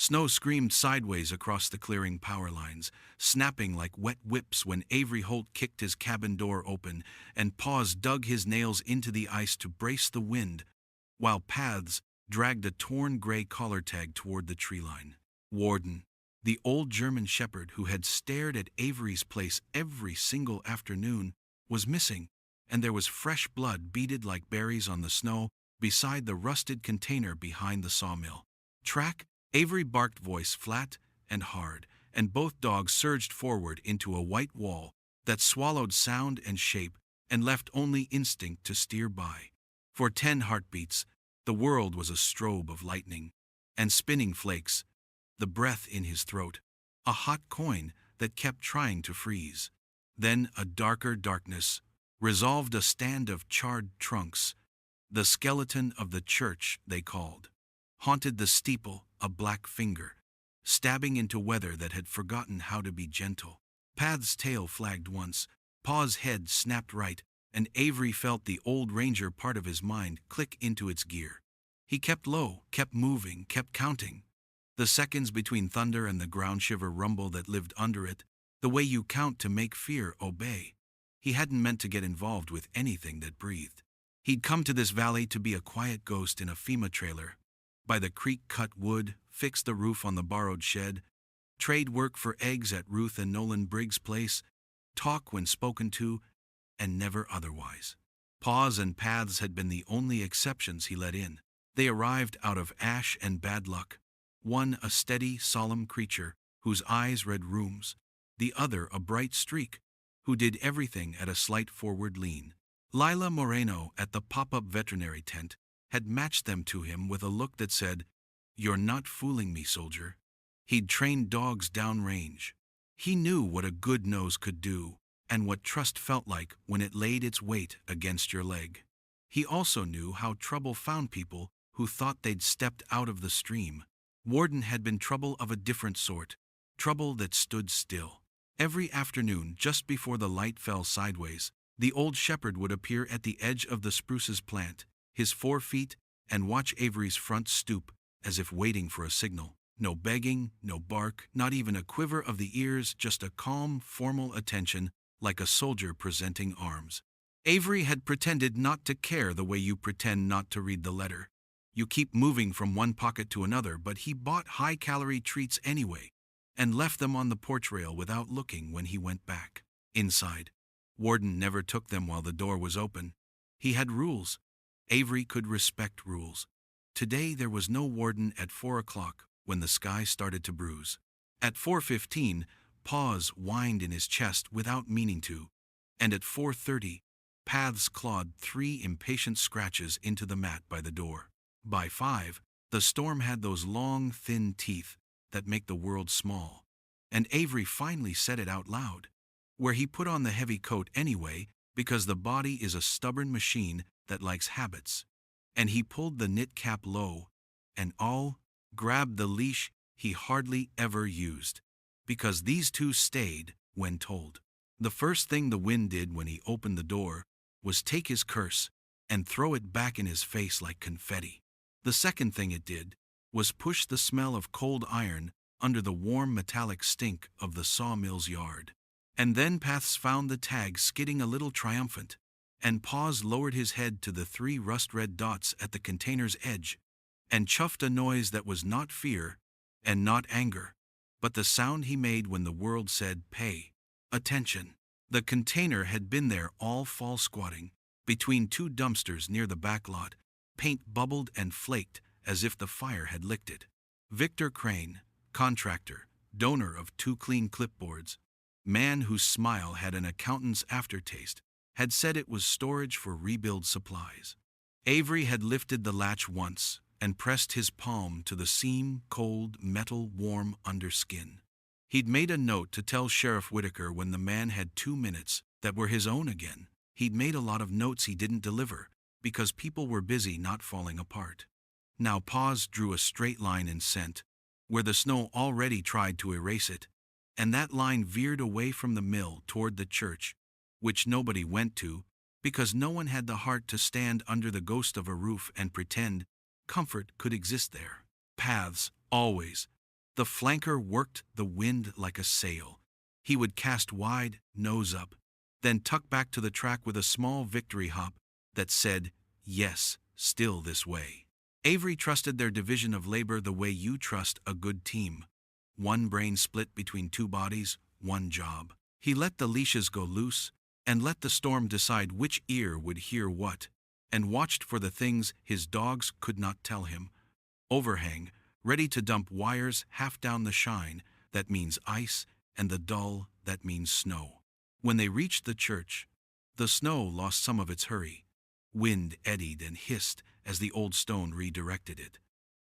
Snow screamed sideways across the clearing power lines, snapping like wet whips when Avery Holt kicked his cabin door open and Paws dug his nails into the ice to brace the wind, while Paths dragged a torn gray collar tag toward the tree line. Warden, the old German shepherd who had stared at Avery's place every single afternoon, was missing, and there was fresh blood beaded like berries on the snow beside the rusted container behind the sawmill. Track, Avery barked, voice flat and hard, and both dogs surged forward into a white wall that swallowed sound and shape and left only instinct to steer by. For 10 heartbeats, the world was a strobe of lightning and spinning flakes, the breath in his throat, a hot coin that kept trying to freeze. Then a darker darkness resolved a stand of charred trunks, the skeleton of the church they called, haunted the steeple, a black finger, stabbing into weather that had forgotten how to be gentle. Path's tail flagged once, Paw's head snapped right, and Avery felt the old ranger part of his mind click into its gear. He kept low, kept moving, kept counting. The seconds between thunder and the ground shiver rumble that lived under it, the way you count to make fear obey. He hadn't meant to get involved with anything that breathed. He'd come to this valley to be a quiet ghost in a FEMA trailer, by the creek cut wood, fix the roof on the borrowed shed, trade work for eggs at Ruth and Nolan Briggs' place, talk when spoken to, and never otherwise. Paws and Paths had been the only exceptions he let in. They arrived out of ash and bad luck. One a steady, solemn creature whose eyes read rooms, the other a bright streak who did everything at a slight forward lean. Lila Moreno at the pop-up veterinary tent had matched them to him with a look that said, "You're not fooling me, soldier." He'd trained dogs downrange. He knew what a good nose could do and what trust felt like when it laid its weight against your leg. He also knew how trouble found people who thought they'd stepped out of the stream. Warden had been trouble of a different sort, trouble that stood still. Every afternoon, just before the light fell sideways, the old shepherd would appear at the edge of the spruce's plant, his 4 feet, and watch Avery's front stoop, as if waiting for a signal. No begging, no bark, not even a quiver of the ears, just a calm, formal attention, like a soldier presenting arms. Avery had pretended not to care the way you pretend not to read the letter. You keep moving from one pocket to another, but he bought high-calorie treats anyway, and left them on the porch rail without looking when he went back. Inside, Warden never took them while the door was open. He had rules. Avery could respect rules. Today there was no warden at 4 o'clock when the sky started to bruise. At 4:15, Paws whined in his chest without meaning to, and at 4:30, Paths clawed 3 impatient scratches into the mat by the door. By 5, the storm had those long, thin teeth that make the world small, and Avery finally said it out loud, where he put on the heavy coat anyway because the body is a stubborn machine that likes habits. And he pulled the knit cap low, and grabbed the leash he hardly ever used, because these two stayed when told. The first thing the wind did when he opened the door was take his curse and throw it back in his face like confetti. The second thing it did was push the smell of cold iron under the warm metallic stink of the sawmill's yard. And then Paths found the tag skidding a little triumphant, and Paws lowered his head to the 3 rust-red dots at the container's edge, and chuffed a noise that was not fear and not anger, but the sound he made when the world said, "Pay attention." The container had been there all fall, squatting between 2 dumpsters near the back lot. Paint bubbled and flaked as if the fire had licked it. Victor Crane, contractor, donor of 2 clean clipboards, man whose smile had an accountant's aftertaste, had said it was storage for rebuild supplies. Avery had lifted the latch once and pressed his palm to the seam, cold, metal, warm underskin. He'd made a note to tell Sheriff Whitaker when the man had 2 minutes that were his own again. He'd made a lot of notes he didn't deliver, because people were busy not falling apart. Now Paws drew a straight line in scent, where the snow already tried to erase it, and that line veered away from the mill toward the church, which nobody went to, because no one had the heart to stand under the ghost of a roof and pretend comfort could exist there. Paths, always, The flanker worked the wind like a sail. He would cast wide, nose up, then tuck back to the track with a small victory hop that said, "Yes, still this way." Avery trusted their division of labor the way you trust a good team. One brain split between two bodies, one job. He let the leashes go loose, and let the storm decide which ear would hear what, and watched for the things his dogs could not tell him. Overhang, ready to dump wires half down the shine, that means ice, and the dull, that means snow. When they reached the church, the snow lost some of its hurry. Wind eddied and hissed as the old stone redirected it.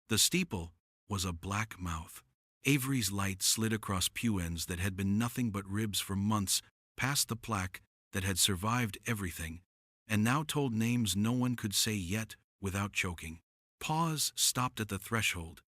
The steeple was a black mouth. Avery's light slid across pew ends that had been nothing but ribs for months, past the plaque that had survived everything, and now told names no one could say yet without choking. Paws stopped at the threshold,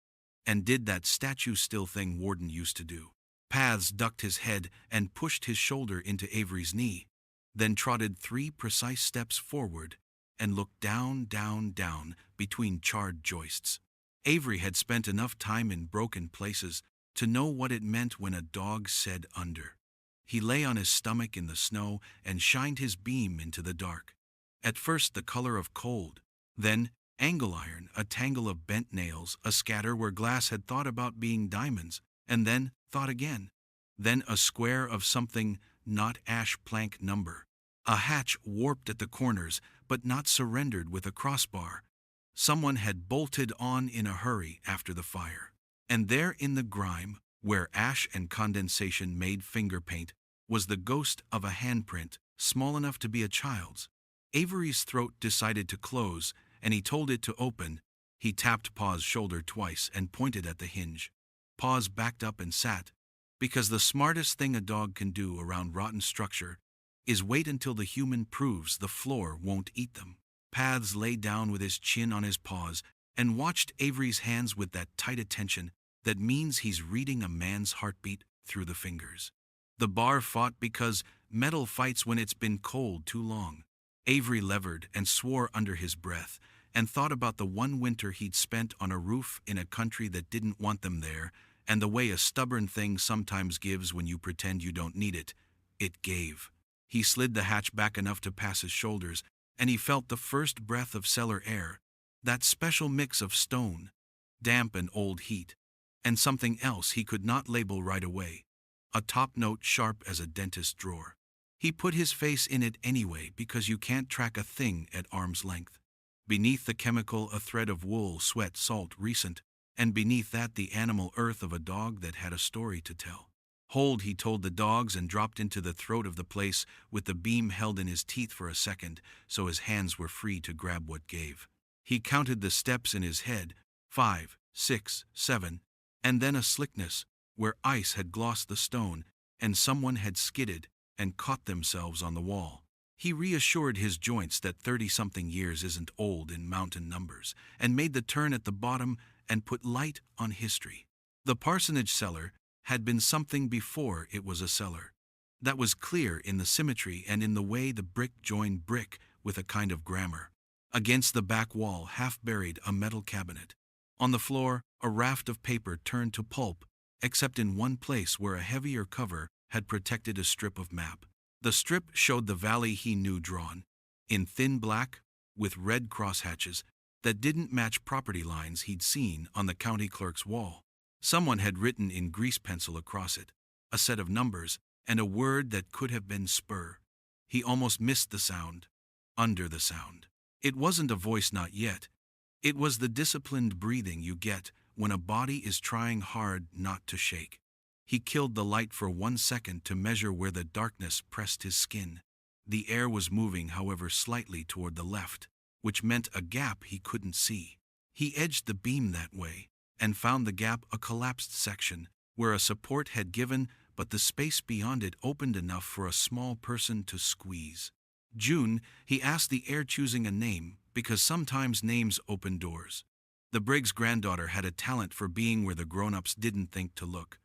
and did that statue-still thing Warden used to do. Paths ducked his head and pushed his shoulder into Avery's knee, then trotted 3 precise steps forward and looked down, down, down between charred joists. Avery had spent enough time in broken places to know what it meant when a dog said under. He lay on his stomach in the snow and shined his beam into the dark. At first the color of cold, then angle iron, a tangle of bent nails, a scatter where glass had thought about being diamonds, and then thought again. Then a square of something not ash plank number. A hatch warped at the corners, but not surrendered with a crossbar. Someone had bolted on in a hurry after the fire. And there in the grime, where ash and condensation made finger paint, was the ghost of a handprint, small enough to be a child's. Avery's throat decided to close, and he told it to open. He tapped Paws' shoulder twice and pointed at the hinge. Paws backed up and sat, because the smartest thing a dog can do around rotten structure is wait until the human proves the floor won't eat them. Paths lay down with his chin on his paws and watched Avery's hands with that tight attention that means he's reading a man's heartbeat through the fingers. The bar fought because metal fights when it's been cold too long. Avery levered and swore under his breath and thought about the one winter he'd spent on a roof in a country that didn't want them there, and the way a stubborn thing sometimes gives when you pretend you don't need it. It gave. He slid the hatch back enough to pass his shoulders, and he felt the first breath of cellar air, that special mix of stone, damp and old heat, and something else he could not label right away, a top note sharp as a dentist's drawer. He put his face in it anyway because you can't track a thing at arm's length. Beneath the chemical a thread of wool, sweat, salt, recent, and beneath that the animal earth of a dog that had a story to tell. Hold, he told the dogs, and dropped into the throat of the place with the beam held in his teeth for a second so his hands were free to grab what gave. He counted the steps in his head, 5, 6, 7, and then a slickness where ice had glossed the stone and someone had skidded and caught themselves on the wall. He reassured his joints that 30-something years isn't old in mountain numbers, and made the turn at the bottom and put light on history. The parsonage cellar had been something before it was a cellar. That was clear in the symmetry and in the way the brick joined brick with a kind of grammar. Against the back wall, half buried, a metal cabinet. On the floor, a raft of paper turned to pulp, except in one place where a heavier cover had protected a strip of map. The strip showed the valley he knew drawn, in thin black, with red crosshatches that didn't match property lines he'd seen on the county clerk's wall. Someone had written in grease pencil across it, a set of numbers, and a word that could have been spur. He almost missed the sound, under the sound. It wasn't a voice, not yet. It was the disciplined breathing you get when a body is trying hard not to shake. He killed the light for 1 second to measure where the darkness pressed his skin. The air was moving, however, slightly toward the left, which meant a gap he couldn't see. He edged the beam that way, and found the gap a collapsed section, where a support had given, but the space beyond it opened enough for a small person to squeeze. June, he asked the air, choosing a name, because sometimes names open doors. The Briggs granddaughter had a talent for being where the grown-ups didn't think to look.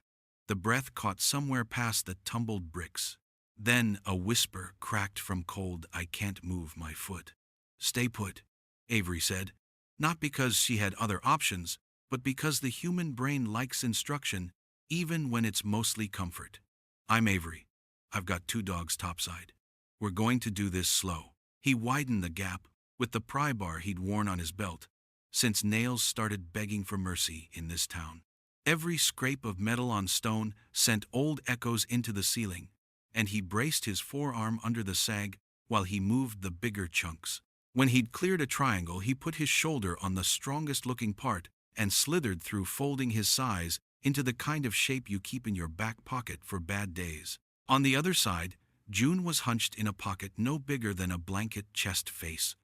The breath caught somewhere past the tumbled bricks. Then a whisper cracked from cold, "I can't move my foot." "Stay put," Avery said, not because she had other options, but because the human brain likes instruction, even when it's mostly comfort. I'm Avery. I've got 2 dogs topside. We're going to do this slow. He widened the gap with the pry bar he'd worn on his belt, since nails started begging for mercy in this town. Every scrape of metal on stone sent old echoes into the ceiling, and he braced his forearm under the sag while he moved the bigger chunks. When he'd cleared a triangle, he put his shoulder on the strongest-looking part and slithered through, folding his size into the kind of shape you keep in your back pocket for bad days. On the other side, June was hunched in a pocket no bigger than a blanket chest face,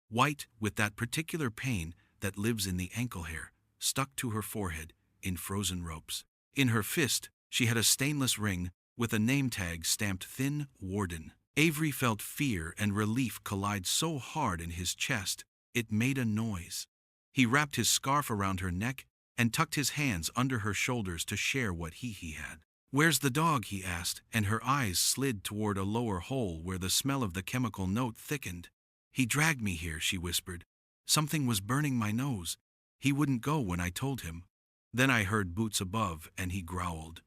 white with that particular pain that lives in the ankle hair, stuck to her forehead in frozen ropes. In her fist, she had a stainless ring with a name tag stamped Thin Warden. Avery felt fear and relief collide so hard in his chest, it made a noise. He wrapped his scarf around her neck and tucked his hands under her shoulders to share what he had. "Where's the dog?" he asked, and her eyes slid toward a lower hole where the smell of the chemical note thickened. "He dragged me here," she whispered. "Something was burning my nose. He wouldn't go when I told him. Then I heard boots above and he growled."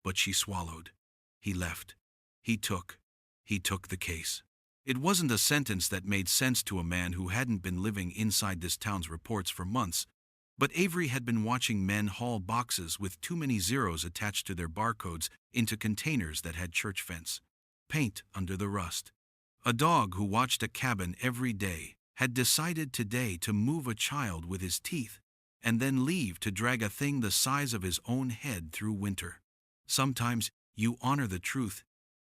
But she swallowed. "He left. He took the case." It wasn't a sentence that made sense to a man who hadn't been living inside this town's reports for months, but Avery had been watching men haul boxes with too many zeros attached to their barcodes into containers that had church fence paint under the rust. A dog who watched a cabin every day had decided today to move a child with his teeth and then leave to drag a thing the size of his own head through winter. Sometimes you honor the truth,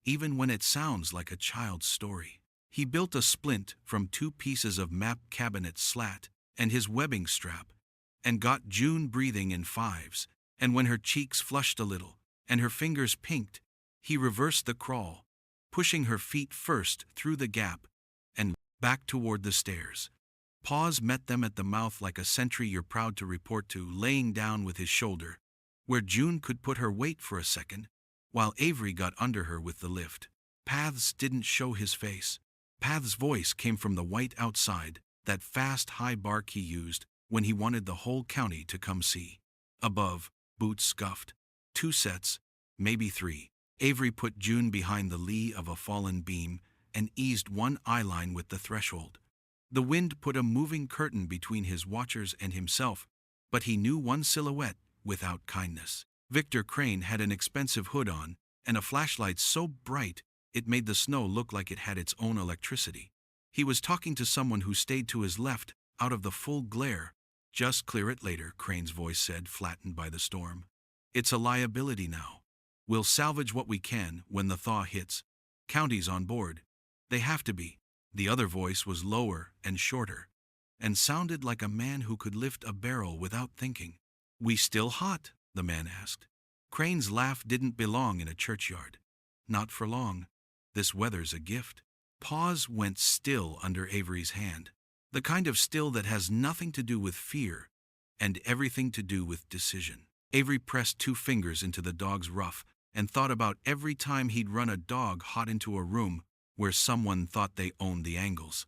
even when it sounds like a child's story. He built a splint from 2 pieces of map cabinet slat and his webbing strap, and got June breathing in 5s, and when her cheeks flushed a little and her fingers pinked, he reversed the crawl, pushing her feet first through the gap and back toward the stairs. Paws met them at the mouth like a sentry you're proud to report to, laying down with his shoulder, where June could put her weight for a second, while Avery got under her with the lift. Paths didn't show his face. Path's voice came from the white outside, that fast, high bark he used when he wanted the whole county to come see. Above, boots scuffed. 2 sets, maybe 3. Avery put June behind the lee of a fallen beam and eased one eyeline with the threshold. The wind put a moving curtain between his watchers and himself, but he knew one silhouette without kindness. Victor Crane had an expensive hood on and a flashlight so bright it made the snow look like it had its own electricity. He was talking to someone who stayed to his left out of the full glare. "Just clear it later," Crane's voice said, flattened by the storm. "It's a liability now. We'll salvage what we can when the thaw hits. County's on board. They have to be." The other voice was lower and shorter, and sounded like a man who could lift a barrel without thinking. "We still hot?" the man asked. Crane's laugh didn't belong in a churchyard. "Not for long. This weather's a gift." Paws went still under Avery's hand, the kind of still that has nothing to do with fear and everything to do with decision. Avery pressed 2 fingers into the dog's ruff and thought about every time he'd run a dog hot into a room where someone thought they owned the angles.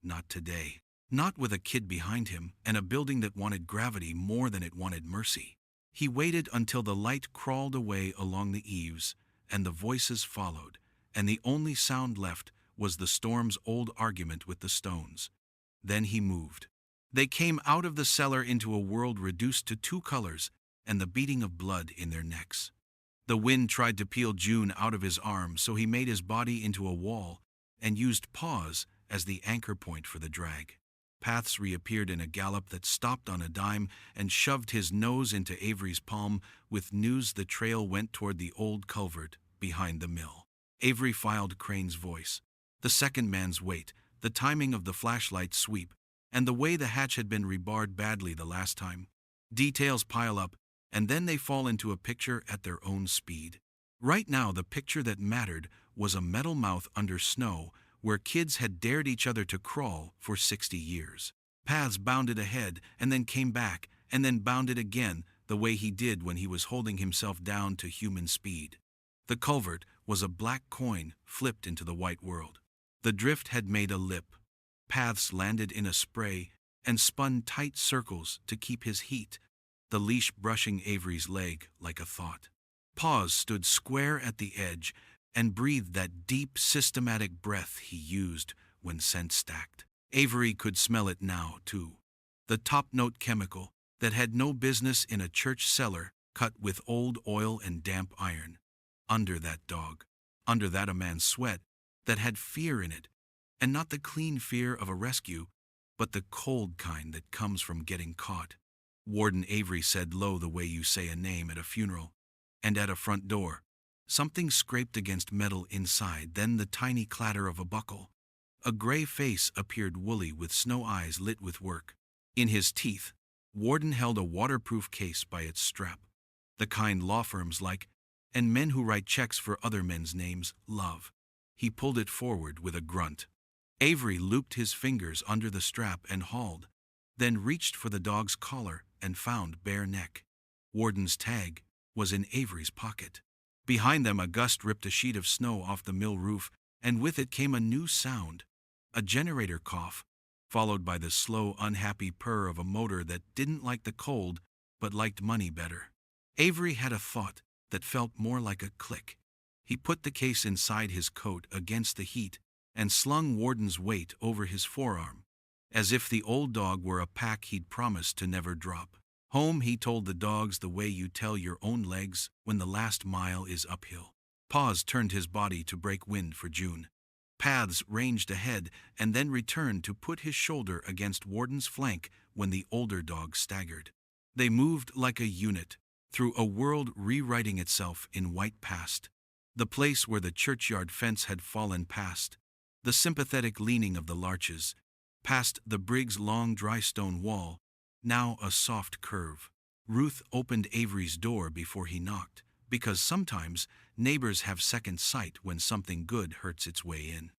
Not today. Not with a kid behind him and a building that wanted gravity more than it wanted mercy. He waited until the light crawled away along the eaves and the voices followed, and the only sound left was the storm's old argument with the stones. Then he moved. They came out of the cellar into a world reduced to 2 colors and the beating of blood in their necks. The wind tried to peel June out of his arms, so he made his body into a wall and used Paws as the anchor point for the drag. Paths reappeared in a gallop that stopped on a dime and shoved his nose into Avery's palm with news the trail went toward the old culvert behind the mill. Avery filed Crane's voice. The second man's weight, the timing of the flashlight sweep, and the way the hatch had been rebarred badly the last time. Details pile up, and then they fall into a picture at their own speed. Right now, the picture that mattered was a metal mouth under snow where kids had dared each other to crawl for 60 years. Paths bounded ahead and then came back and then bounded again the way he did when he was holding himself down to human speed. The culvert was a black coin flipped into the white world. The drift had made a lip. Paths landed in a spray and spun tight circles to keep his heat, the leash brushing Avery's leg like a thought. Paws stood square at the edge and breathed that deep, systematic breath he used when scent stacked. Avery could smell it now, too. The top-note chemical that had no business in a church cellar cut with old oil and damp iron. Under that dog, under that a man's sweat that had fear in it, and not the clean fear of a rescue, but the cold kind that comes from getting caught. Warden Avery said low the way you say a name at a funeral, and at a front door. Something scraped against metal inside, then the tiny clatter of a buckle. A gray face appeared woolly with snow eyes lit with work. In his teeth, Warden held a waterproof case by its strap, the kind law firms like, and men who write checks for other men's names love. He pulled it forward with a grunt. Avery looped his fingers under the strap and hauled, then reached for the dog's collar and found bare neck. Warden's tag was in Avery's pocket. Behind them, a gust ripped a sheet of snow off the mill roof, and with it came a new sound, a generator cough, followed by the slow, unhappy purr of a motor that didn't like the cold, but liked money better. Avery had a thought that felt more like a click. He put the case inside his coat against the heat and slung Warden's weight over his forearm, as if the old dog were a pack he'd promised to never drop. Home, he told the dogs, the way you tell your own legs when the last mile is uphill. Paws turned his body to break wind for June. Paths ranged ahead and then returned to put his shoulder against Warden's flank when the older dog staggered. They moved like a unit, through a world rewriting itself in white past. The place where the churchyard fence had fallen past, the sympathetic leaning of the larches, past the brig's long dry stone wall, now a soft curve. Ruth opened Avery's door before he knocked, because sometimes neighbors have second sight when something good hurts its way in.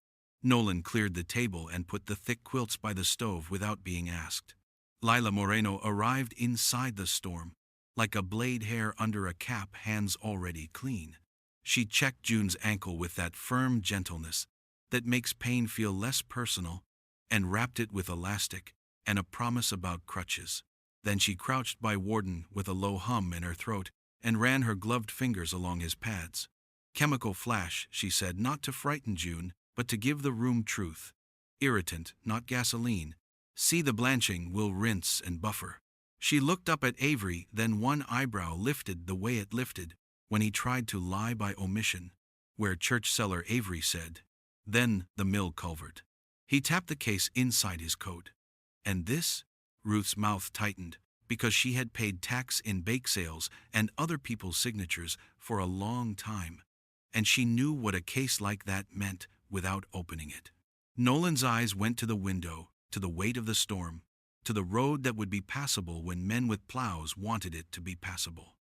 Nolan cleared the table and put the thick quilts by the stove without being asked. Lila Moreno arrived inside the storm, like a blade hair under a cap, hands already clean. She checked June's ankle with that firm gentleness that makes pain feel less personal, and wrapped it with elastic and a promise about crutches. Then she crouched by Warden with a low hum in her throat and ran her gloved fingers along his pads. Chemical flash, she said, not to frighten June, but to give the room truth. Irritant, not gasoline. See the blanching, will rinse and buffer. She looked up at Avery, then one eyebrow lifted the way it lifted when he tried to lie by omission. Where church cellar, Avery said. Then the mill culvert. He tapped the case inside his coat. And this? Ruth's mouth tightened, because she had paid tax in bake sales and other people's signatures for a long time, and she knew what a case like that meant without opening it. Nolan's eyes went to the window, to the weight of the storm, to the road that would be passable when men with plows wanted it to be passable.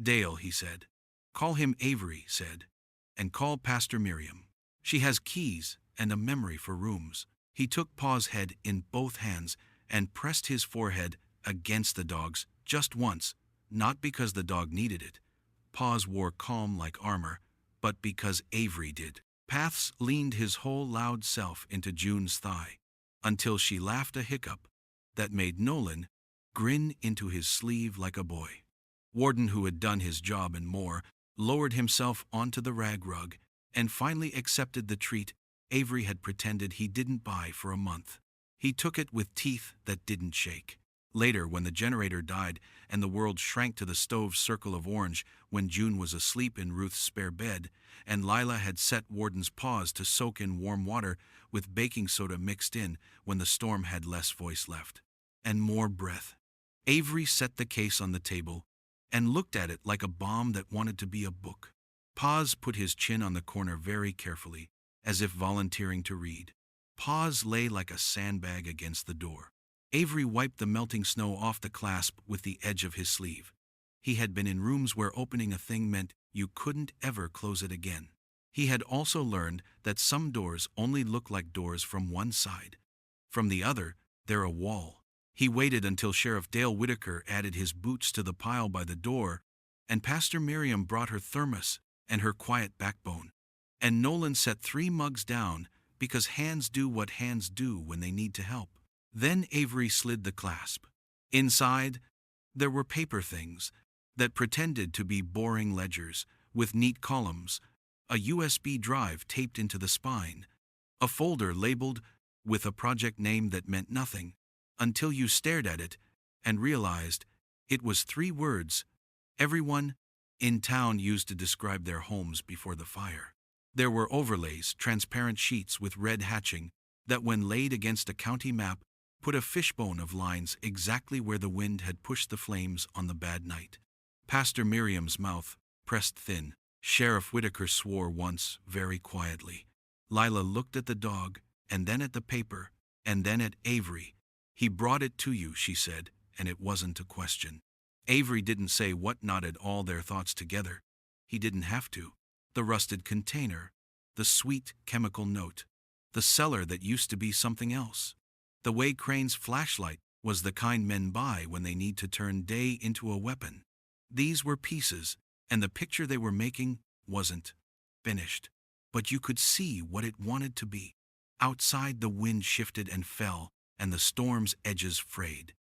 Dale, he said. Call him Avery, said. And call Pastor Miriam. She has keys and a memory for rooms. He took Paws' head in both hands and pressed his forehead against the dog's just once, not because the dog needed it. Paws wore calm like armor, but because Avery did. Paths leaned his whole loud self into June's thigh, until she laughed a hiccup that made Nolan grin into his sleeve like a boy. Warden, who had done his job and more, lowered himself onto the rag rug and finally accepted the treat Avery had pretended he didn't buy for a month. He took it with teeth that didn't shake. Later, when the generator died and the world shrank to the stove's circle of orange, when June was asleep in Ruth's spare bed, and Lila had set Warden's paws to soak in warm water with baking soda mixed in when the storm had less voice left, and more breath, Avery set the case on the table and looked at it like a bomb that wanted to be a book. Paws put his chin on the corner very carefully, as if volunteering to read. Paws lay like a sandbag against the door. Avery wiped the melting snow off the clasp with the edge of his sleeve. He had been in rooms where opening a thing meant you couldn't ever close it again. He had also learned that some doors only look like doors from one side. From the other, they're a wall. He waited until Sheriff Dale Whitaker added his boots to the pile by the door, and Pastor Miriam brought her thermos and her quiet backbone. And Nolan set 3 mugs down, because hands do what hands do when they need to help. Then Avery slid the clasp. Inside, There were paper things that pretended to be boring ledgers with neat columns, a USB drive taped into the spine, a folder labeled with a project name that meant nothing until you stared at it and realized it was 3 words everyone in town used to describe their homes before the fire. There were overlays, transparent sheets with red hatching that, when laid against a county map, put a fishbone of lines exactly where the wind had pushed the flames on the bad night. Pastor Miriam's mouth pressed thin. Sheriff Whitaker swore once, very quietly. Lila looked at the dog, and then at the paper, and then at Avery. He brought it to you, she said, and it wasn't a question. Avery didn't say what knotted all their thoughts together. He didn't have to. The rusted container, the sweet chemical note, the cellar that used to be something else. The way Crane's flashlight was the kind men buy when they need to turn day into a weapon. These were pieces, and the picture they were making wasn't finished. But you could see what it wanted to be. Outside, the wind shifted and fell, and the storm's edges frayed.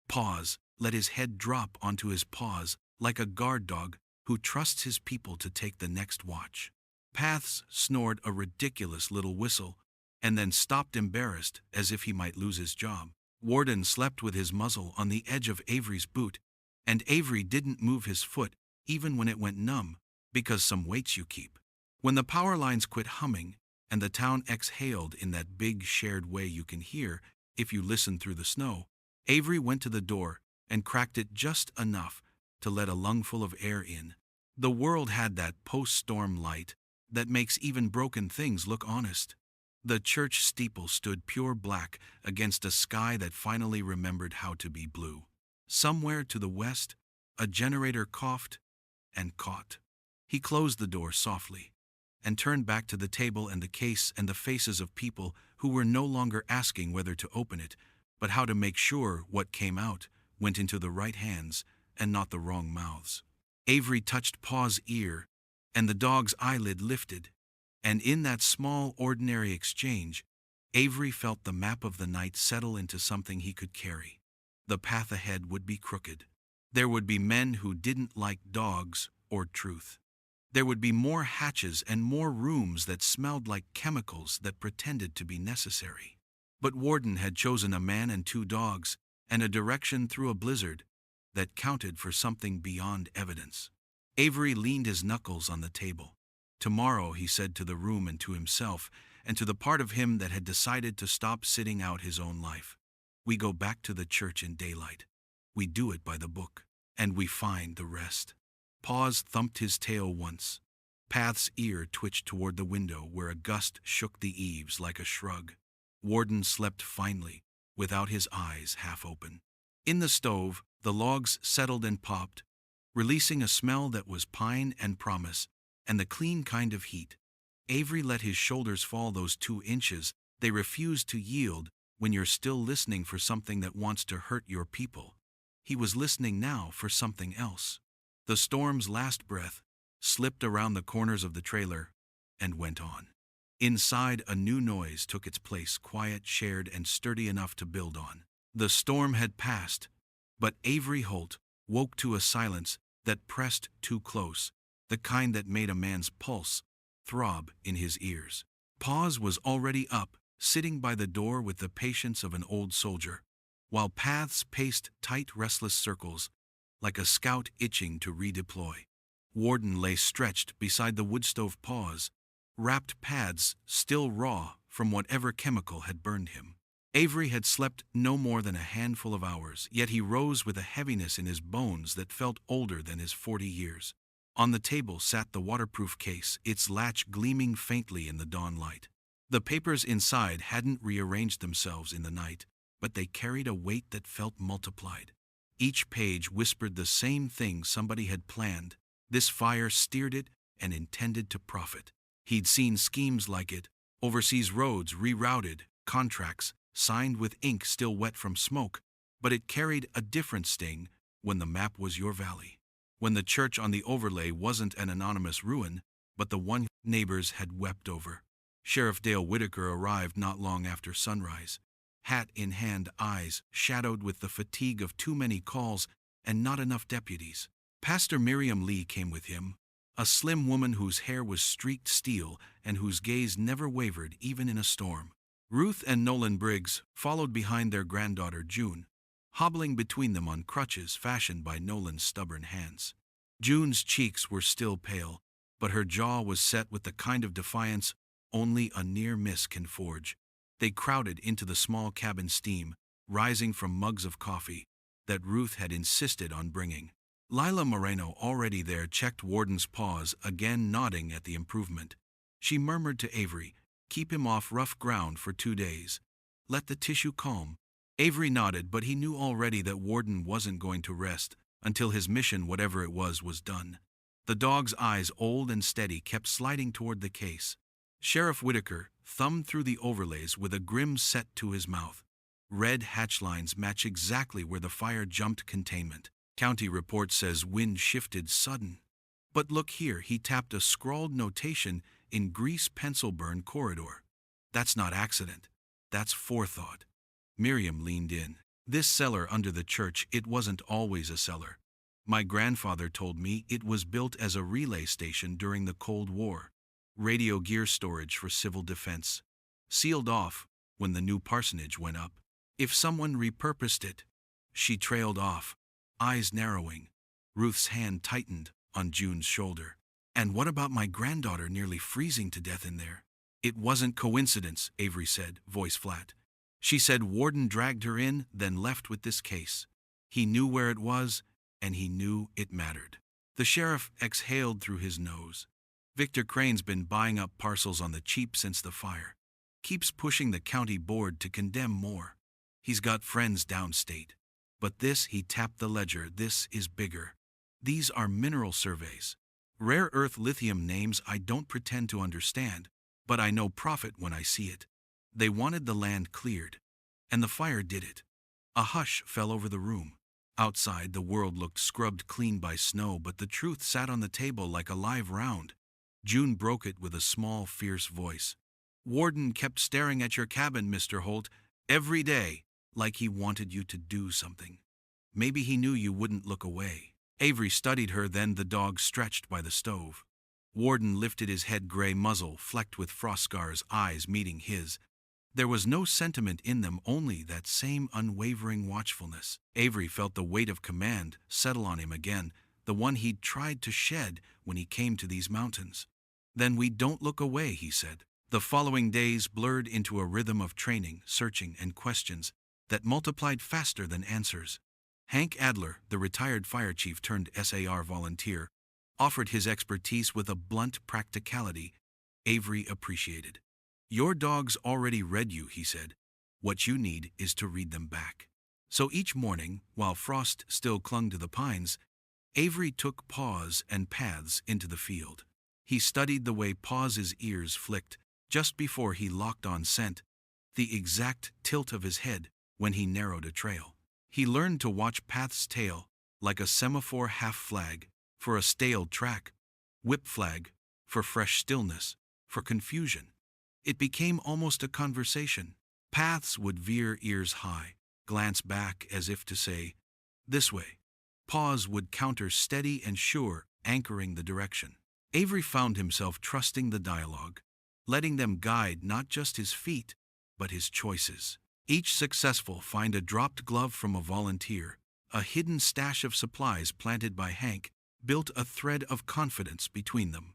Paws let his head drop onto his paws like a guard dog who trusts his people to take the next watch. Paths snored a ridiculous little whistle and then stopped, embarrassed, as if he might lose his job. Warden slept with his muzzle on the edge of Avery's boot, and Avery didn't move his foot even when it went numb, because some weights you keep. When the power lines quit humming and the town exhaled in that big shared way you can hear if you listen through the snow, Avery went to the door and cracked it just enough to let a lungful of air in. The world had that post-storm light that makes even broken things look honest. The church steeple stood pure black against a sky that finally remembered how to be blue. Somewhere to the west, a generator coughed and caught. He closed the door softly and turned back to the table and the case and the faces of people who were no longer asking whether to open it, but how to make sure what came out went into the right hands and not the wrong mouths. Avery touched Paws' ear, and the dog's eyelid lifted, and in that small, ordinary exchange, Avery felt the map of the night settle into something he could carry. The path ahead would be crooked. There would be men who didn't like dogs or truth. There would be more hatches and more rooms that smelled like chemicals that pretended to be necessary. But Warden had chosen a man and 2 dogs, and a direction through a blizzard that counted for something beyond evidence. Avery leaned his knuckles on the table. Tomorrow, he said to the room and to himself, and to the part of him that had decided to stop sitting out his own life, we go back to the church in daylight. We do it by the book, and we find the rest. Paws thumped his tail once. Path's ear twitched toward the window where a gust shook the eaves like a shrug. Warden slept finally, without his eyes half open. In the stove, the logs settled and popped, releasing a smell that was pine and promise, and the clean kind of heat. Avery let his shoulders fall those 2 inches. They refuse to yield when you're still listening for something that wants to hurt your people. He was listening now for something else. The storm's last breath slipped around the corners of the trailer and went on. Inside, a new noise took its place, quiet, shared, and sturdy enough to build on. The storm had passed, but Avery Holt woke to a silence that pressed too close, the kind that made a man's pulse throb in his ears. Paws was already up, sitting by the door with the patience of an old soldier, while Paths paced tight, restless circles, like a scout itching to redeploy. Warden lay stretched beside the woodstove. Paws wrapped pads still raw from whatever chemical had burned him. Avery had slept no more than a handful of hours, yet he rose with a heaviness in his bones that felt older than his 40 years. On the table sat the waterproof case, its latch gleaming faintly in the dawn light. The papers inside hadn't rearranged themselves in the night, but they carried a weight that felt multiplied. Each page whispered the same thing somebody had planned. This fire steered it and intended to profit. He'd seen schemes like it, overseas roads rerouted, contracts signed with ink still wet from smoke, but it carried a different sting when the map was your valley. When the church on the overlay wasn't an anonymous ruin, but the one neighbors had wept over. Sheriff Dale Whitaker arrived not long after sunrise. Hat in hand, eyes shadowed with the fatigue of too many calls, and not enough deputies. Pastor Miriam Lee came with him, a slim woman whose hair was streaked steel and whose gaze never wavered even in a storm. Ruth and Nolan Briggs followed behind their granddaughter June, hobbling between them on crutches fashioned by Nolan's stubborn hands. June's cheeks were still pale, but her jaw was set with the kind of defiance only a near miss can forge. They crowded into the small cabin steam, rising from mugs of coffee that Ruth had insisted on bringing. Lila Moreno, already there, checked Warden's Paws, again nodding at the improvement. She murmured to Avery, "Keep him off rough ground for 2 days. Let the tissue calm." Avery nodded, but he knew already that Warden wasn't going to rest until his mission, whatever it was done. The dog's eyes, old and steady, kept sliding toward the case. Sheriff Whitaker thumbed through the overlays with a grim set to his mouth. Red hatch lines match exactly where the fire jumped containment. County report says wind shifted sudden. But look here, he tapped a scrawled notation in grease pencil burn corridor. That's not accident. That's forethought. Miriam leaned in. This cellar under the church, it wasn't always a cellar. My grandfather told me it was built as a relay station during the Cold War. Radio gear storage for civil defense. Sealed off when the new parsonage went up. If someone repurposed it. She trailed off, eyes narrowing. Ruth's hand tightened on June's shoulder. And what about my granddaughter nearly freezing to death in there? It wasn't coincidence, Avery said, voice flat. She said Warden dragged her in, then left with this case. He knew where it was, and he knew it mattered. The sheriff exhaled through his nose. Victor Crane's been buying up parcels on the cheap since the fire. Keeps pushing the county board to condemn more. He's got friends downstate. But this, he tapped the ledger, this is bigger. These are mineral surveys. Rare earth lithium names I don't pretend to understand, but I know profit when I see it. They wanted the land cleared, and the fire did it. A hush fell over the room. Outside, the world looked scrubbed clean by snow, but the truth sat on the table like a live round. June broke it with a small, fierce voice. Warden kept staring at your cabin, Mr. Holt, every day, like he wanted you to do something. Maybe he knew you wouldn't look away. Avery studied her, then the dog stretched by the stove. Warden lifted his head, gray muzzle flecked with frost scars, eyes meeting his. There was no sentiment in them, only that same unwavering watchfulness. Avery felt the weight of command settle on him again, the one he'd tried to shed when he came to these mountains. Then we don't look away, he said. The following days blurred into a rhythm of training, searching, and questions that multiplied faster than answers. Hank Adler, the retired fire chief turned SAR volunteer, offered his expertise with a blunt practicality Avery appreciated. Your dogs already read you, he said. What you need is to read them back. So each morning, while frost still clung to the pines, Avery took Paws and Paths into the field. He studied the way Paws's ears flicked just before he locked on scent, the exact tilt of his head when he narrowed a trail. He learned to watch Path's tail like a semaphore half flag for a stale track, whip flag for fresh stillness, for confusion. It became almost a conversation. Paths would veer ears high, glance back as if to say, this way. Paws would counter steady and sure, anchoring the direction. Avery found himself trusting the dialogue, letting them guide not just his feet, but his choices. Each successful find a dropped glove from a volunteer, a hidden stash of supplies planted by Hank, built a thread of confidence between them.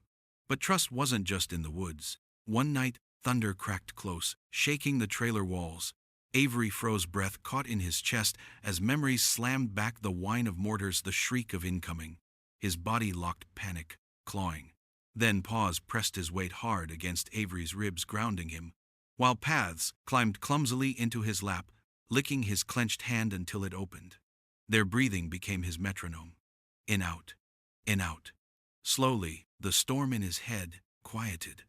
But trust wasn't just in the woods. One night, thunder cracked close, shaking the trailer walls. Avery froze, breath caught in his chest as memories slammed back, the whine of mortars, the shriek of incoming. His body locked, panic, clawing. Then Paws pressed his weight hard against Avery's ribs, grounding him, while Paths climbed clumsily into his lap, licking his clenched hand until it opened. Their breathing became his metronome. In, out. In, out. Slowly, the storm in his head quieted.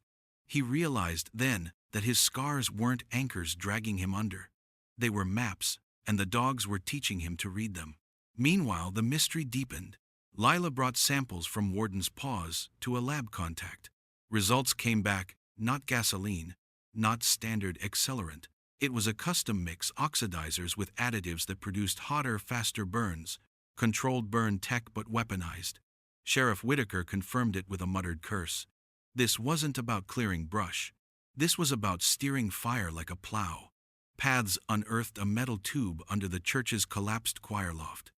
He realized then that his scars weren't anchors dragging him under. They were maps, and the dogs were teaching him to read them. Meanwhile, the mystery deepened. Lila brought samples from Warden's Paws to a lab contact. Results came back, not gasoline, not standard accelerant. It was a custom mix, oxidizers with additives that produced hotter, faster burns, Controlled burn tech but weaponized. Sheriff Whitaker confirmed it with a muttered curse. This wasn't about clearing brush. This was about steering fire like a plow. Paths unearthed a metal tube under the church's collapsed choir loft.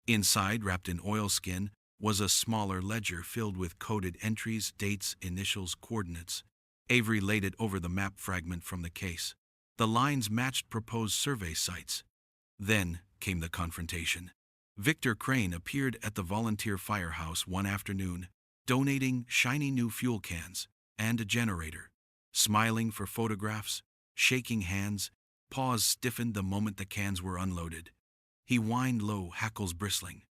Inside, wrapped in oilskin, was a smaller ledger filled with coded entries, dates, initials, coordinates. Avery laid it over the map fragment from the case. The lines matched proposed survey sites. Then came the confrontation. Victor Crane appeared at the volunteer firehouse one afternoon, donating shiny new fuel cans and a generator. Smiling for photographs, shaking hands, Paws stiffened the moment the cans were unloaded. He whined low, hackles bristling.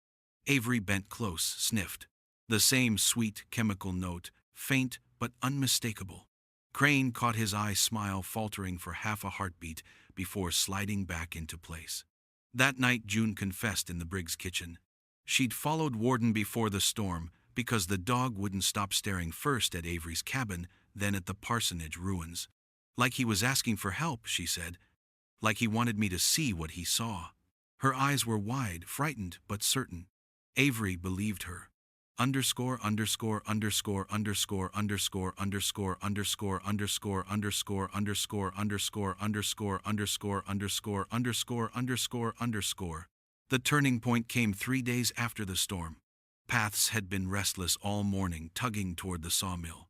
Avery bent close, sniffed. The same sweet chemical note, faint but unmistakable. Crane caught his eye smile faltering for half a heartbeat before sliding back into place. That night June confessed in the Briggs kitchen. She'd followed Warden before the storm because the dog wouldn't stop staring first at Avery's cabin, then at the parsonage ruins. Like he was asking for help, she said. Like he wanted me to see what he saw. Her eyes were wide, frightened but certain. Avery believed her. Underscore underscore underscore underscore underscore underscore underscore underscore underscore underscore underscore underscore underscore underscore underscore underscore underscore. The turning point came 3 days after the storm. Paths had been restless all morning, tugging toward the sawmill.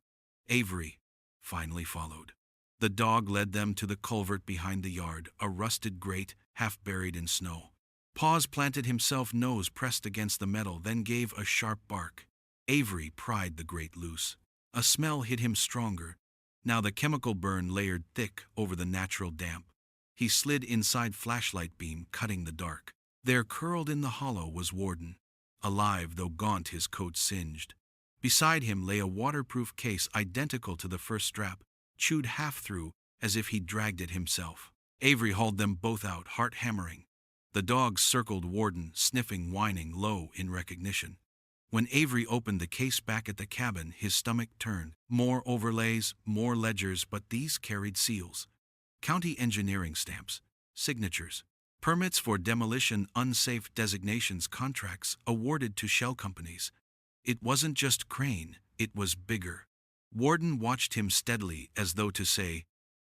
Avery finally followed. The dog led them to the culvert behind the yard, a rusted grate, half buried in snow. Paws planted himself, nose pressed against the metal, then gave a sharp bark. Avery pried the grate loose. A smell hit him stronger. Now the chemical burn layered thick over the natural damp. He slid inside flashlight beam, cutting the dark. There, curled in the hollow, was Warden. Alive, though gaunt, his coat singed. Beside him lay a waterproof case identical to the first strap, chewed half through as if he'd dragged it himself. Avery hauled them both out, heart hammering. The dog circled Warden, sniffing, whining low in recognition. When Avery opened the case back at the cabin, his stomach turned. More overlays, more ledgers, but these carried seals. County engineering stamps, signatures, permits for demolition, unsafe designations, contracts awarded to shell companies. It wasn't just Crane, it was bigger. Warden watched him steadily, as though to say,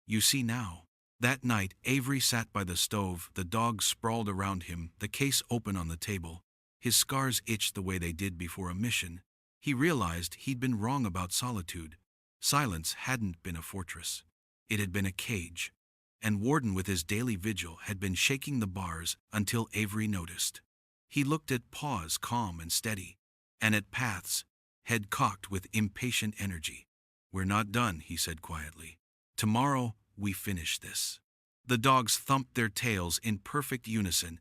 "You see now." That night, Avery sat by the stove, the dog sprawled around him, the case open on the table. His scars itched the way they did before a mission. He realized he'd been wrong about solitude. Silence hadn't been a fortress. It had been a cage. And Warden, with his daily vigil, had been shaking the bars until Avery noticed. He looked at Paws, calm and steady, and at Paths, head cocked with impatient energy. "We're not done," he said quietly. "Tomorrow, we finish this." The dogs thumped their tails in perfect unison,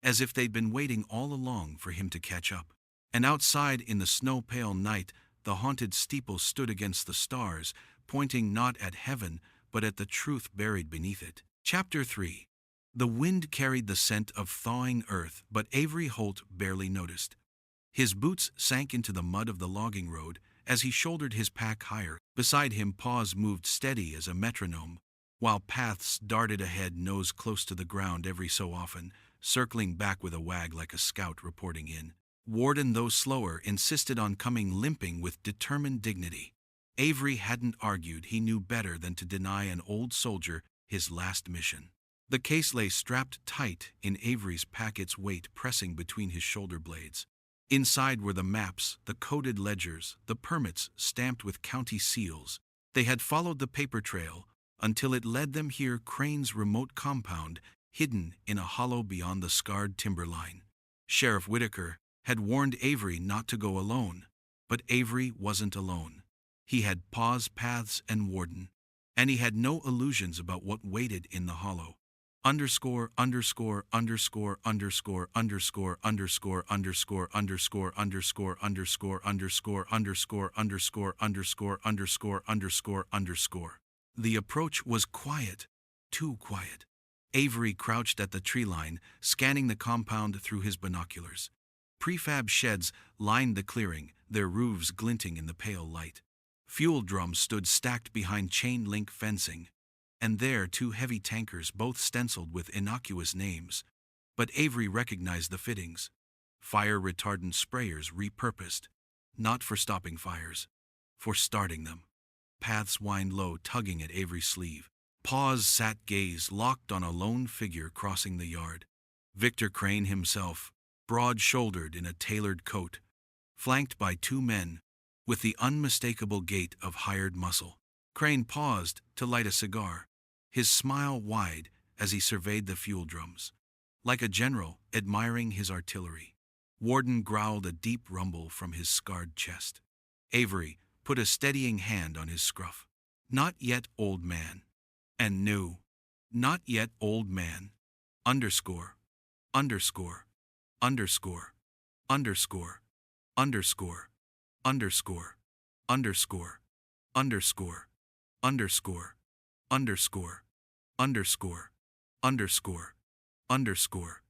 as if they'd been waiting all along for him to catch up. And outside, in the snow-pale night, the haunted steeple stood against the stars, pointing not at heaven, but at the truth buried beneath it. Chapter 3. The wind carried the scent of thawing earth, but Avery Holt barely noticed. His boots sank into the mud of the logging road as he shouldered his pack higher. Beside him, Paws moved steady as a metronome, while Paths darted ahead, nose close to the ground every so often, circling back with a wag like a scout reporting in. Warden, though slower, insisted on coming limping with determined dignity. Avery hadn't argued. He knew better than to deny an old soldier his last mission. The case lay strapped tight in Avery's pack, its weight pressing between his shoulder blades. Inside were the maps, the coded ledgers, the permits stamped with county seals. They had followed the paper trail until it led them here, Crane's remote compound, hidden in a hollow beyond the scarred timberline. Sheriff Whitaker had warned Avery not to go alone, but Avery wasn't alone. He had Paws, Paths, and Warden, and he had no illusions about what waited in the hollow. Underscore underscore underscore underscore underscore underscore underscore underscore underscore underscore underscore underscore underscore underscore underscore underscore underscore. The approach was quiet, too quiet. Avery crouched at the tree line, scanning the compound through his binoculars. Prefab sheds lined the clearing, their roofs glinting in the pale light. Fuel drums stood stacked behind chain-link fencing, and there 2 heavy tankers, both stenciled with innocuous names. But Avery recognized the fittings. fire retardant sprayers repurposed, not for stopping fires, for starting them. Paths whined low, tugging at Avery's sleeve. Paws sat gaze locked on a lone figure crossing the yard. Victor Crane himself, broad-shouldered in a tailored coat, flanked by two men, with the unmistakable gait of hired muscle. Crane paused to light a cigar, his smile wide as he surveyed the fuel drums, like a general admiring his artillery. Warden growled a deep rumble from his scarred chest. Avery put a steadying hand on his scruff. Not yet, old man. And new. Not yet, old man. Underscore. Underscore. Underscore. Underscore. Underscore. Underscore. Underscore. Underscore. Underscore. Underscore. Underscore. Underscore. Underscore.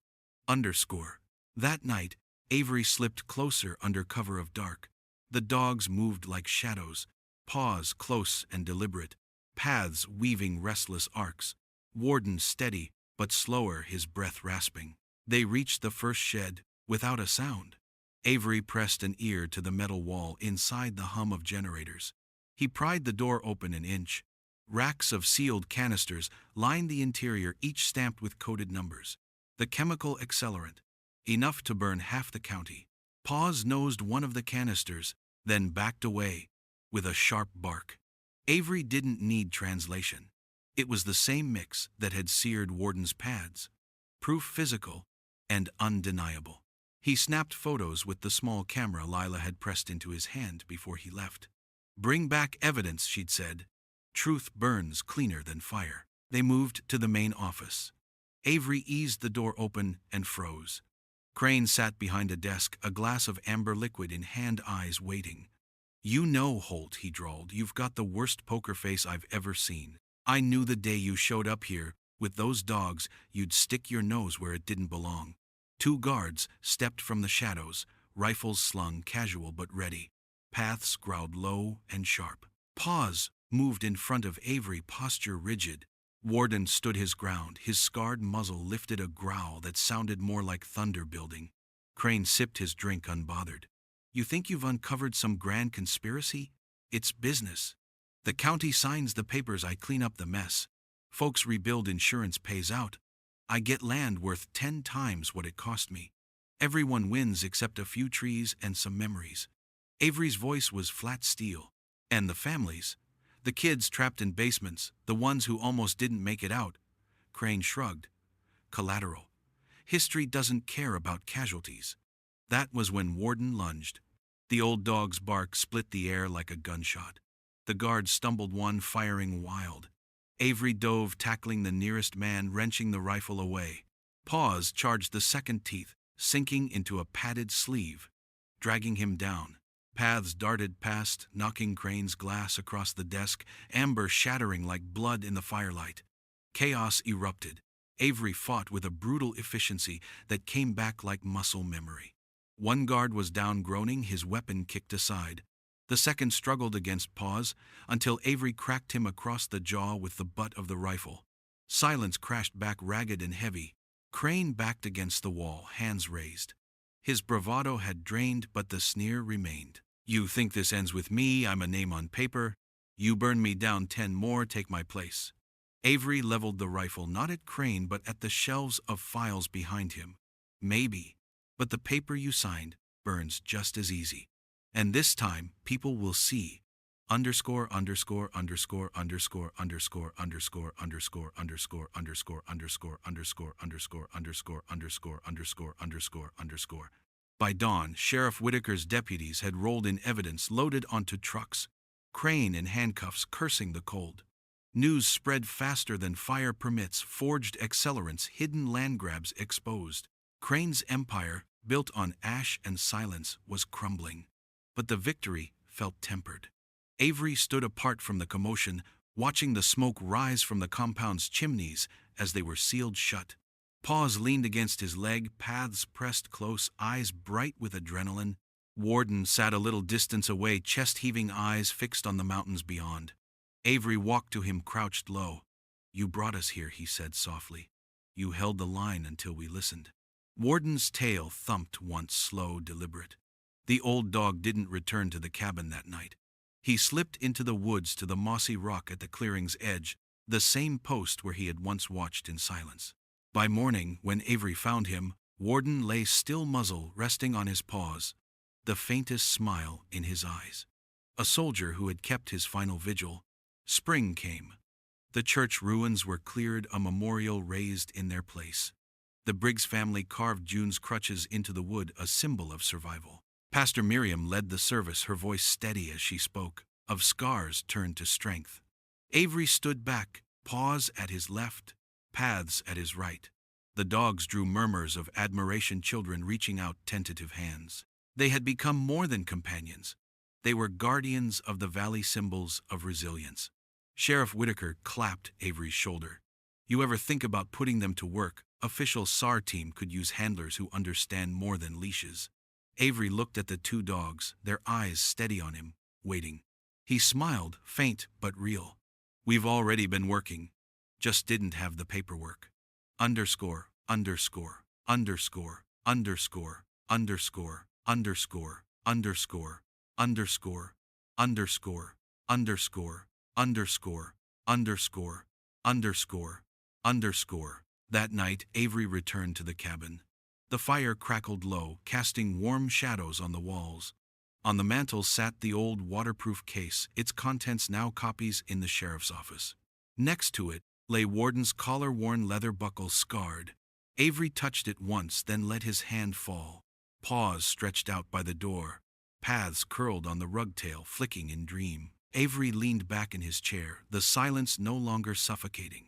Underscore. That night, Avery slipped closer under cover of dark. The dogs moved like shadows, paws close and deliberate, paths weaving restless arcs. Warden steady, but slower, his breath rasping. They reached the first shed, without a sound. Avery pressed an ear to the metal wall inside the hum of generators. He pried the door open an inch. Racks of sealed canisters lined the interior, each stamped with coded numbers. The chemical accelerant, enough to burn half the county. Paws nosed one of the canisters, then backed away, with a sharp bark. Avery didn't need translation. It was the same mix that had seared Warden's pads. Proof physical and undeniable. He snapped photos with the small camera Lila had pressed into his hand before he left. "Bring back evidence," she'd said. "Truth burns cleaner than fire." They moved to the main office. Avery eased the door open and froze. Crane sat behind a desk, a glass of amber liquid in hand, eyes waiting. "You know, Holt," he drawled, "you've got the worst poker face I've ever seen. I knew the day you showed up here, with those dogs, you'd stick your nose where it didn't belong." Two guards stepped from the shadows, rifles slung, casual but ready. Paths growled low and sharp. Paws moved in front of Avery, posture rigid. Warden stood his ground, his scarred muzzle lifted, a growl that sounded more like thunder building. Crane sipped his drink unbothered. "You think you've uncovered some grand conspiracy? It's business. The county signs the papers, I clean up the mess. Folks rebuild, insurance pays out. I get land worth 10 times what it cost me. Everyone wins except a few trees and some memories." Avery's voice was flat steel. "And the families? The kids trapped in basements, the ones who almost didn't make it out." Crane shrugged. "Collateral. History doesn't care about casualties." That was when Warden lunged. The old dog's bark split the air like a gunshot. The guard stumbled, one firing wild. Avery dove, tackling the nearest man, wrenching the rifle away. Paws charged the second, teeth sinking into a padded sleeve, dragging him down. Paths darted past, knocking Crane's glass across the desk, amber shattering like blood in the firelight. Chaos erupted. Avery fought with a brutal efficiency that came back like muscle memory. One guard was down, groaning, his weapon kicked aside. The second struggled against Paws until Avery cracked him across the jaw with the butt of the rifle. Silence crashed back, ragged and heavy. Crane backed against the wall, hands raised. His bravado had drained, but the sneer remained. "You think this ends with me? I'm a name on paper. You burn me down, 10 more take my place." Avery leveled the rifle not at Crane but at the shelves of files behind him. "Maybe. But the paper you signed burns just as easy. And this time, people will see. Underscore, underscore, underscore, underscore, underscore, underscore, underscore, underscore, underscore, underscore, underscore, underscore, underscore, underscore, underscore, underscore, underscore." By dawn, Sheriff Whitaker's deputies had rolled in evidence loaded onto trucks. Crane in handcuffs, cursing the cold. News spread faster than fire permits, forged accelerants, hidden land grabs exposed. Crane's empire, built on ash and silence, was crumbling. But the victory felt tempered. Avery stood apart from the commotion, watching the smoke rise from the compound's chimneys as they were sealed shut. Paws leaned against his leg, paths pressed close, eyes bright with adrenaline. Warden sat a little distance away, chest-heaving, eyes fixed on the mountains beyond. Avery walked to him, crouched low. "You brought us here," he said softly. "You held the line until we listened." Warden's tail thumped once, slow, deliberate. The old dog didn't return to the cabin that night. He slipped into the woods to the mossy rock at the clearing's edge, the same post where he had once watched in silence. By morning, when Avery found him, Warden lay still, muzzle resting on his paws, the faintest smile in his eyes. A soldier who had kept his final vigil. Spring came. The church ruins were cleared, a memorial raised in their place. The Briggs family carved June's crutches into the wood, a symbol of survival. Pastor Miriam led the service, her voice steady as she spoke, of scars turned to strength. Avery stood back, Paws at his left, Paths at his right. The dogs drew murmurs of admiration, children reaching out tentative hands. They had become more than companions. They were guardians of the valley, symbols of resilience. Sheriff Whitaker clapped Avery's shoulder. You ever think about putting them to work? Official SAR team could use handlers who understand more than leashes. Avery looked at the two dogs, their eyes steady on him, waiting. He smiled, faint but real. We've already been working. Just didn't have the paperwork. Underscore, underscore, underscore, underscore, underscore, underscore, underscore, underscore, underscore, underscore, underscore, underscore, underscore, underscore. That night, Avery returned to the cabin. The fire crackled low, casting warm shadows on the walls. On the mantel sat the old waterproof case, its contents now copies in the sheriff's office. Next to it lay Warden's collar-worn leather buckle, scarred. Avery touched it once, then let his hand fall. Paws stretched out by the door. Paths curled on the rug tail, flicking in dream. Avery leaned back in his chair, the silence no longer suffocating.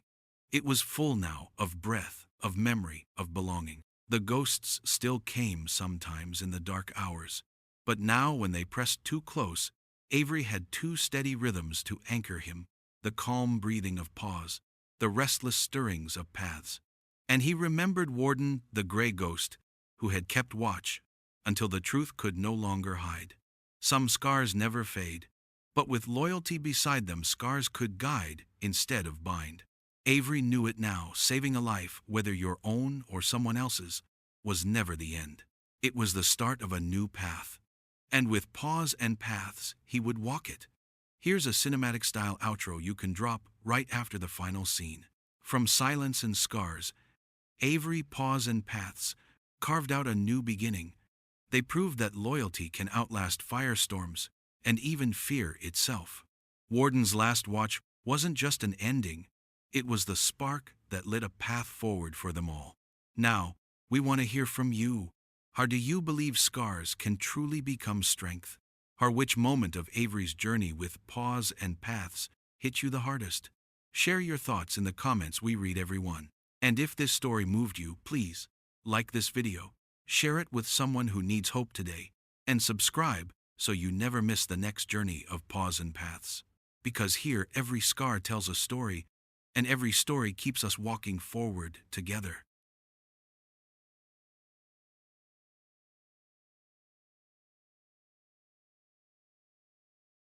It was full now, of breath, of memory, of belonging. The ghosts still came sometimes in the dark hours, but now when they pressed too close, Avery had two steady rhythms to anchor him, the calm breathing of Paws, the restless stirrings of Paths. And he remembered Warden, the gray ghost, who had kept watch until the truth could no longer hide. Some scars never fade, but with loyalty beside them, scars could guide instead of bind. Avery knew it now. Saving a life, whether your own or someone else's, was never the end. It was the start of a new path. And with Paws and Paths, he would walk it. Here's a cinematic-style outro you can drop right after the final scene. From silence and scars, Avery, Paws, and Paths carved out a new beginning. They proved that loyalty can outlast firestorms and even fear itself. Warden's last watch wasn't just an ending. It was the spark that lit a path forward for them all. Now, we want to hear from you. How do you believe scars can truly become strength? Or which moment of Avery's journey with Paws and Paths hit you the hardest? Share your thoughts in the comments. We read every one. And if this story moved you, please like this video, share it with someone who needs hope today, and subscribe so you never miss the next journey of Paws and Paths. Because here, every scar tells a story, and every story keeps us walking forward together.